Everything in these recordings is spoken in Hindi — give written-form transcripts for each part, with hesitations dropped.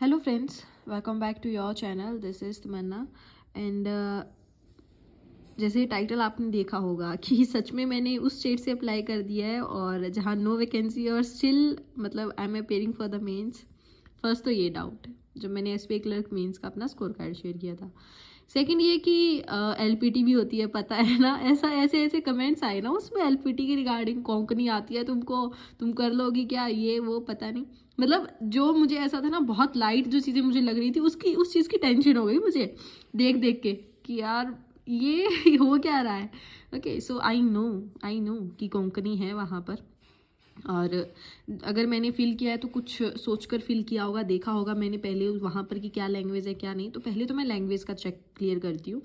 Hello friends, welcome back to your channel. This is Tamanna and जैसे टाइटल आपने देखा होगा कि सच में मैंने उस स्टेट से अप्लाई कर दिया है और जहाँ नो वैकेंसी और स्टिल मतलब I am appearing for the mains. First तो ये डाउट जब मैंने एसबीआई क्लर्क मेंस का अपना स्कोर कार्ड शेयर किया था। सेकंड ये कि एलपीटी भी होती है, पता है ना। ऐसा ऐसे ऐसे कमेंट्स आए ना उसमें, एलपीटी के रिगार्डिंग कोंकणी आती है तुमको, तुम कर लोगी क्या, ये वो पता नहीं। मतलब जो मुझे ऐसा था ना, बहुत लाइट जो चीज़ें मुझे लग रही थी उसकी उस चीज़ की टेंशन हो गई मुझे देख देख के कि यार ये हो क्या रहा है। ओके, सो आई नो कि कोंकणी है वहाँ पर। और अगर मैंने फ़ील किया है तो कुछ सोचकर फ़ील किया होगा, देखा होगा मैंने पहले वहाँ पर कि क्या लैंग्वेज है क्या नहीं। तो पहले तो मैं लैंग्वेज का चेक क्लियर करती हूँ।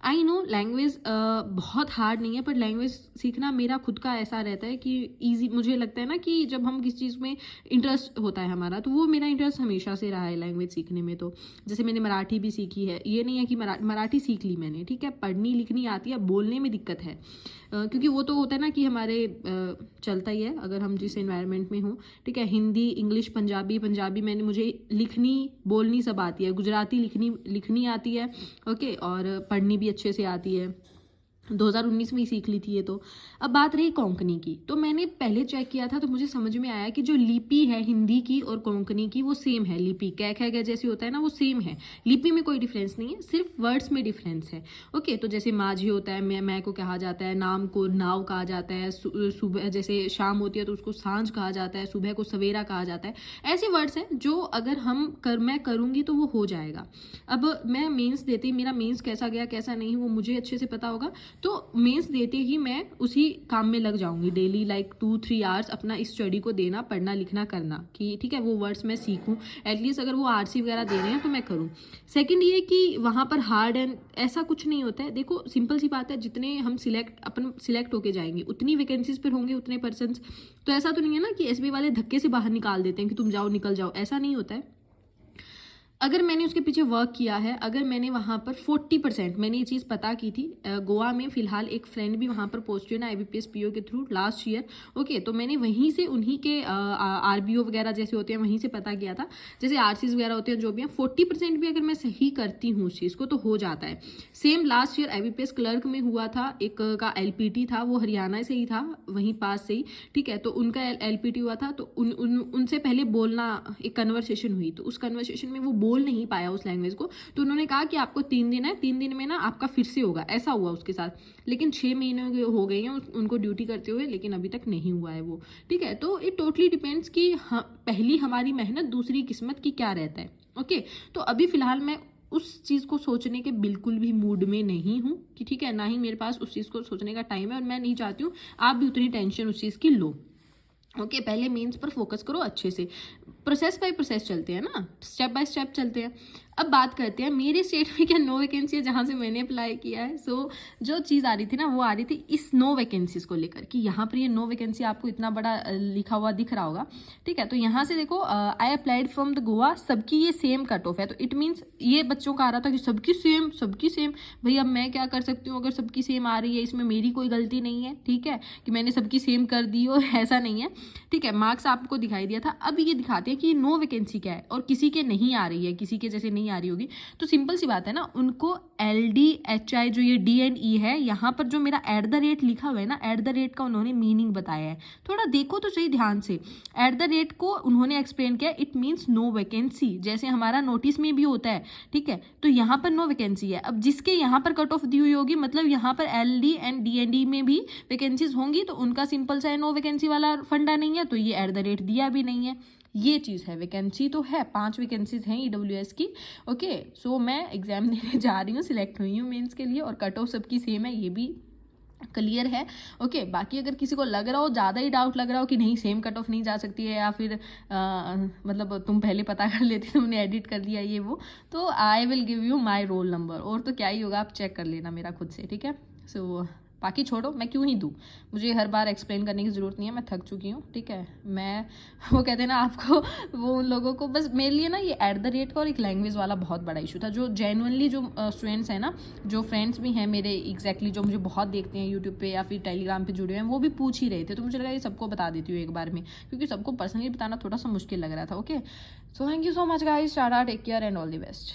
आई नो लैंग्वेज बहुत हार्ड नहीं है, पर लैंग्वेज सीखना मेरा खुद का ऐसा रहता है कि ईजी मुझे लगता है ना कि जब हम किसी चीज़ में इंटरेस्ट होता है हमारा, तो वो मेरा इंटरेस्ट हमेशा से रहा है लैंग्वेज सीखने में। तो जैसे मैंने मराठी भी सीखी है, ये नहीं है कि मराठी सीख ली मैंने, ठीक है, पढ़नी लिखनी आती है, बोलने में दिक्कत है। क्योंकि वो तो होता है ना कि हमारे चलता ही है अगर हम जिस एनवायरनमेंट में हों, ठीक है। हिंदी, इंग्लिश, पंजाबी मुझे लिखनी बोलनी सब आती है। गुजराती लिखनी आती है, ओके, और पढ़नी भी अच्छे से आती है। 2019 में ही सीख ली थी ये तो। अब बात रही कोंकणी की, तो मैंने पहले चेक किया था तो मुझे समझ में आया कि जो लिपि है हिंदी की और कोंकणी की वो सेम है। लिपि कै खे गे जैसे होता है ना, वो सेम है। लिपि में कोई डिफरेंस नहीं है, सिर्फ वर्ड्स में डिफरेंस है। ओके, तो जैसे माझी होता है, मैं को कहा जाता है, नाम को नाव कहा जाता है, सुबह जैसे शाम होती है तो उसको सांझ कहा जाता है, सुबह को सवेरा कहा जाता है। ऐसे वर्ड्स हैं जो अगर मैं करूँगी तो वो हो जाएगा। अब मैं मेंस देती, मेरा मेंस कैसा गया कैसा नहीं वो मुझे अच्छे से पता होगा। तो मेंस देते ही मैं उसी काम में लग जाऊंगी, डेली लाइक 2-3 आवर्स अपना इस स्टडी को देना, पढ़ना लिखना करना कि ठीक है वो वर्ड्स मैं सीखूं। एटलीस्ट अगर वो आरसी वगैरह दे रहे हैं तो मैं करूं। सेकंड ये कि वहाँ पर हार्ड एंड ऐसा कुछ नहीं होता है। देखो सिंपल सी बात है, जितने हम सिलेक्ट होके जाएंगे उतनी वैकेंसीज पर होंगे उतने पर्सन्स। तो ऐसा तो नहीं है ना कि एसबीआई वाले धक्के से बाहर निकाल देते हैं कि तुम जाओ निकल जाओ, ऐसा नहीं होता है। अगर मैंने उसके पीछे वर्क किया है, अगर मैंने वहाँ पर 40% मैंने ये चीज़ पता की थी। गोवा में फ़िलहाल एक फ्रेंड भी वहाँ पर पोस्ट हुई ना IBPS PO के थ्रू लास्ट ईयर। ओके, तो मैंने वहीं से उन्हीं के RBO वगैरह जैसे होते हैं वहीं से पता किया था। जैसे RCs वगैरह होते हैं जो भी हैं, 40% भी अगर मैं सही करती हूँ उस चीज़ को तो हो जाता है। Same last year IBPS clerk में हुआ था, एक का LPT था, वो हरियाणा से ही था, वहीं पास से ही, ठीक है। तो उनका LPT हुआ था, तो उनसे पहले बोलना एक कन्वर्सेशन हुई, तो उस कन्वर्सेशन में वो बोल नहीं पाया उस लैंग्वेज को। तो उन्होंने कहा कि आपको 3 दिन है, 3 दिन में ना आपका फिर से होगा। ऐसा हुआ उसके साथ, लेकिन 6 महीने हो गए हैं उनको ड्यूटी करते हुए, लेकिन अभी तक नहीं हुआ है वो, ठीक है। तो इट टोटली डिपेंड्स कि पहली हमारी मेहनत, दूसरी किस्मत की क्या रहता है। ओके, तो अभी फिलहाल मैं उस चीज़ को सोचने के बिल्कुल भी मूड में नहीं हूँ कि ठीक है, ना ही मेरे पास उस चीज़ को सोचने का टाइम है, और मैं नहीं चाहती हूँ आप भी उतनी टेंशन उस चीज़ की लो। ओके, पहले मेंस पर फोकस करो अच्छे से। प्रोसेस बाय प्रोसेस चलते हैं ना, स्टेप बाय स्टेप चलते हैं। अब बात करते हैं मेरे स्टेट में क्या नो वैकेंसी है जहाँ से मैंने अप्लाई किया है। सो जो चीज़ आ रही थी ना, वो आ रही थी इस नो वैकेंसीज को लेकर कि यहाँ पर ये नो वैकेंसी आपको इतना बड़ा लिखा हुआ दिख रहा होगा, ठीक है। तो यहाँ से देखो, I applied from the Goa, सबकी ये सेम कट ऑफ है। तो इट मीन्स ये बच्चों का आ रहा था कि सबकी सेम। भाई अब मैं क्या कर सकती हूँ, अगर सबकी सेम आ रही है इसमें मेरी कोई गलती नहीं है, ठीक है, कि मैंने सबकी सेम कर दी हो, ऐसा नहीं है, ठीक है। मार्क्स आपको दिखाई दिया था। अब ये दिखाते हैं कि नो वैकेंसी क्या है, और किसी के नहीं आ रही है, किसी के जैसे नहीं आ रही होगी। तो सिंपल सी बात है ना, उनको LDHI जो ये D&E है, यहाँ पर जो मेरा @ लिखा हुआ है ना, @ का उन्होंने मीनिंग बताया है। थोड़ा देखो तो सही ध्यान से, @ को उन्होंने एक्सप्लेन किया, इट मीन्स नो वैकेंसी, जैसे हमारा नोटिस में भी होता है, ठीक है। तो यहाँ पर नो वैकेंसी है। अब जिसके यहाँ पर कट ऑफ दी हुई होगी, मतलब यहाँ पर LD एंड D&E में भी वैकेंसीज होंगी, तो उनका सिंपल सा नो वैकेंसी वाला फंडा नहीं है, तो ये @ दिया भी नहीं है। ये चीज़ है। वैकेंसी तो है, 5 वैकेंसीज हैं EWS की। ओके, सो मैं एग्जाम देने जा रही हूँ, सिलेक्ट हुई हूँ मेंस के लिए, और कट ऑफ सबकी सेम है, ये भी क्लियर है। ओके, बाकी अगर किसी को लग रहा हो, ज़्यादा ही डाउट लग रहा हो कि नहीं सेम कट ऑफ नहीं जा सकती है, या फिर मतलब तुम पहले पता कर लेती, तुमने एडिट कर लिया ये वो, तो I will give you my roll number, और तो क्या ही होगा, आप चेक कर लेना मेरा खुद से, ठीक है। सो बाकी छोड़ो, मैं क्यों ही दूँ, मुझे हर बार एक्सप्लेन करने की ज़रूरत नहीं है, मैं थक चुकी हूँ, ठीक है। मैं वो कहते हैं ना आपको, वो उन लोगों को बस मेरे लिए ना ये @ का और एक लैंग्वेज वाला बहुत बड़ा इशू था। जो जेन्युइनली जो स्टूडेंट्स हैं ना, जो फ्रेंड्स भी हैं मेरे एग्जैक्टली जो मुझे बहुत देखते हैं यूट्यूब पे या फिर टेलीग्राम पे जुड़े हुए हैं, वो भी पूछ ही रहे थे, तो मुझे लगा ये सबको बता देती हूँ एक बार में, क्योंकि सबको पर्सनली बताना थोड़ा सा मुश्किल लग रहा था। Okay, so thank you so much guys, tata, take care and all the best.